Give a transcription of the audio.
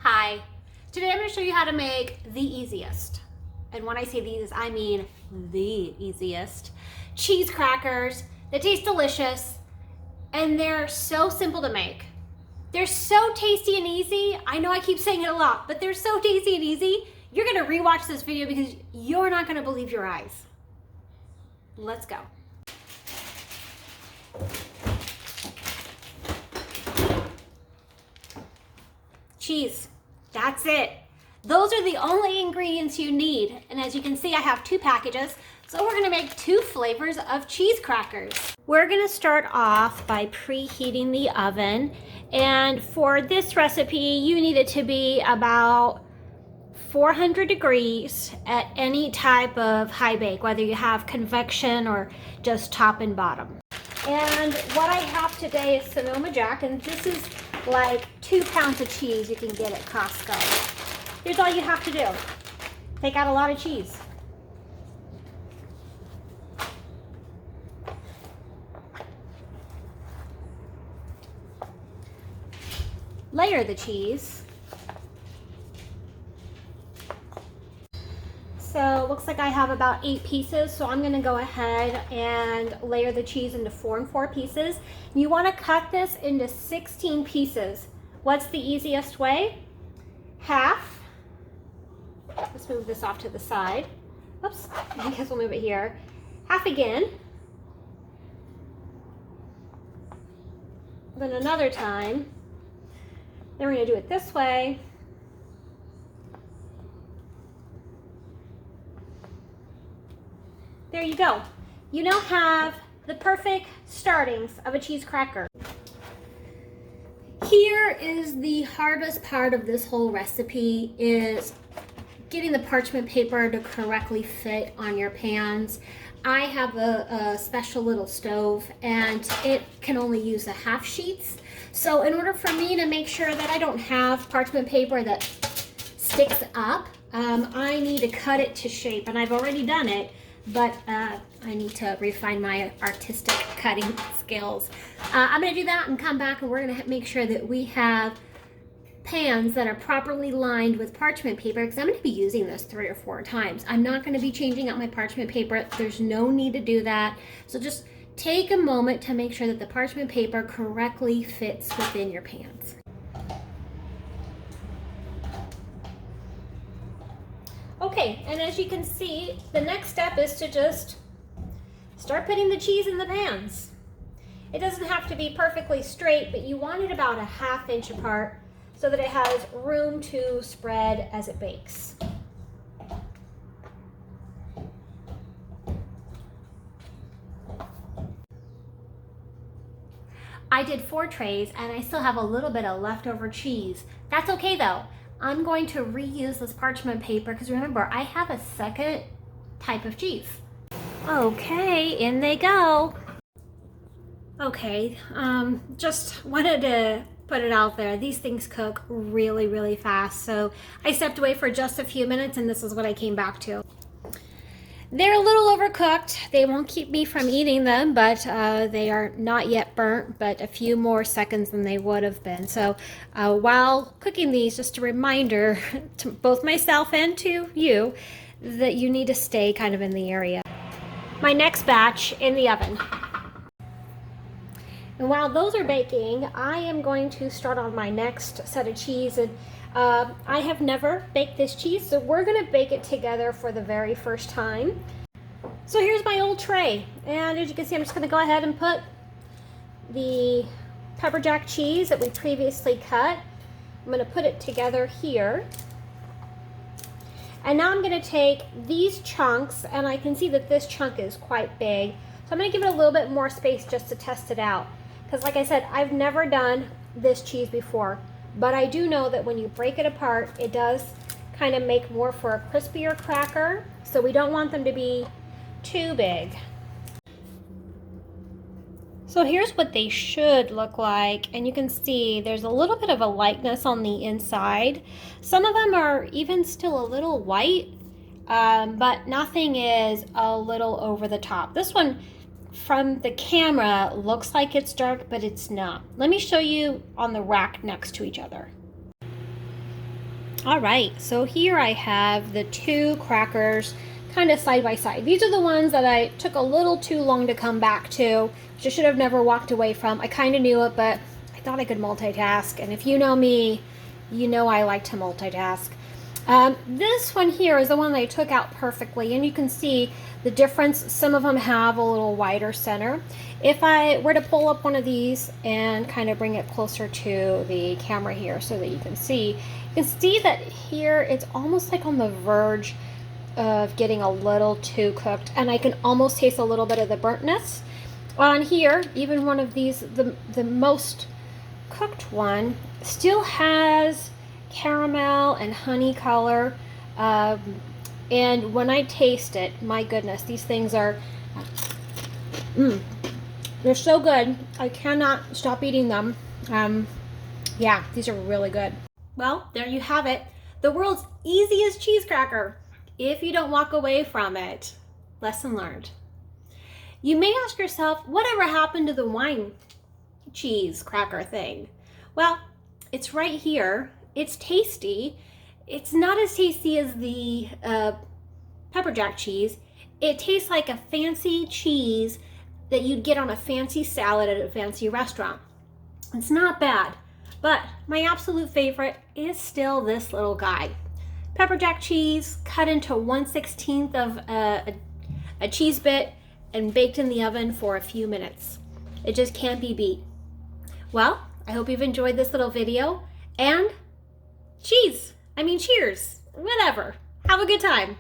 Hi, today I'm going to show you how to make the easiest, and when I say the easiest, I mean the easiest, cheese crackers that taste delicious, and they're so simple to make. They're so tasty and easy. I know I keep saying it a lot, but they're so tasty and easy. You're going to rewatch this video because you're not going to believe your eyes. Let's go. Cheese. That's it. Those are the only ingredients you need. And as you can see, I have 2 packages. So we're gonna make 2 flavors of cheese crackers. We're gonna start off by preheating the oven. And for this recipe, you need it to be about 400 degrees at any type of high bake, whether you have convection or just top and bottom. And what I have today is Sonoma Jack, and this is like 2 pounds of cheese you can get at Costco. Here's all you have to do. Take out a lot of cheese. Layer the cheese. So it looks like I have about 8 pieces, so I'm gonna go ahead and layer the cheese into 4 and 4 pieces. You wanna cut this into 16 pieces. What's the easiest way? Half. Let's move this off to the side. Oops, I guess we'll move it here. Half again. Then another time. Then we're gonna do it this way. There you go. You now have the perfect startings of a cheese cracker. Here is the hardest part of this whole recipe, is getting the parchment paper to correctly fit on your pans. I have a special little stove and it can only use a half sheets. So in order for me to make sure that I don't have parchment paper that sticks up, I need to cut it to shape, and I've already done it. But I need to refine my artistic cutting skills. I'm gonna do that and come back, and we're gonna make sure that we have pans that are properly lined with parchment paper, because I'm gonna be using this 3 or 4 times. I'm not gonna be changing out my parchment paper. There's no need to do that. So just take a moment to make sure that the parchment paper correctly fits within your pans. Okay, and as you can see, the next step is to just start putting the cheese in the pans. It doesn't have to be perfectly straight, but you want it about a 1/2 inch apart so that it has room to spread as it bakes. I did 4 trays and I still have a little bit of leftover cheese. That's okay though. I'm going to reuse this parchment paper because remember, I have a second type of cheese. Okay, in they go. Okay, just wanted to put it out there. These things cook really, really fast. So I stepped away for just a few minutes and this is what I came back to. They're a little overcooked. They won't keep me from eating them, but they are not yet burnt, but a few more seconds than they would have been. So while cooking these, just a reminder to both myself and to you that you need to stay kind of in the area. My next batch in the oven. And while those are baking, I am going to start on my next set of cheese. And I have never baked this cheese, so we're gonna bake it together for the very first time. So here's my old tray, and as you can see, I'm just gonna go ahead and put the pepper jack cheese that we previously cut. I'm gonna put it together here. And now I'm gonna take these chunks, and I can see that this chunk is quite big. So I'm gonna give it a little bit more space just to test it out. Because like I said, I've never done this cheese before. But I do know that when you break it apart, it does kind of make more for a crispier cracker. So we don't want them to be too big. So here's what they should look like. And you can see there's a little bit of a lightness on the inside. Some of them are even still a little white, but nothing is a little over the top. This one from the camera looks like it's dark, but it's not. Let me show you on the rack next to each other. All right, so here I have the two crackers kind of side by side. These are the ones that I took a little too long to come back to, which I should have never walked away from. I kind of knew it, but I thought I could multitask. And if you know me, you know I like to multitask. This one here is the one that I took out perfectly, and you can see the difference. Some of them have a little wider center. If I were to pull up one of these and kind of bring it closer to the camera here so that you can see that here it's almost like on the verge of getting a little too cooked, and I can almost taste a little bit of the burntness on here. Even one of these, the most cooked one, still has caramel and honey color, and when I taste it, my goodness, these things are they're so good. I cannot stop eating them. Yeah, these are really good. Well, there you have it. The world's easiest cheese cracker, if you don't walk away from it. Lesson learned. You may ask yourself, whatever happened to the wine cheese cracker thing? Well, it's right here. It's tasty. It's not as tasty as the pepper jack cheese. It tastes like a fancy cheese that you'd get on a fancy salad at a fancy restaurant. It's not bad, but my absolute favorite is still this little guy. Pepper jack cheese cut into 1/16 of a cheese bit and baked in the oven for a few minutes. It just can't be beat. Well, I hope you've enjoyed this little video, and cheers, whatever. Have a good time.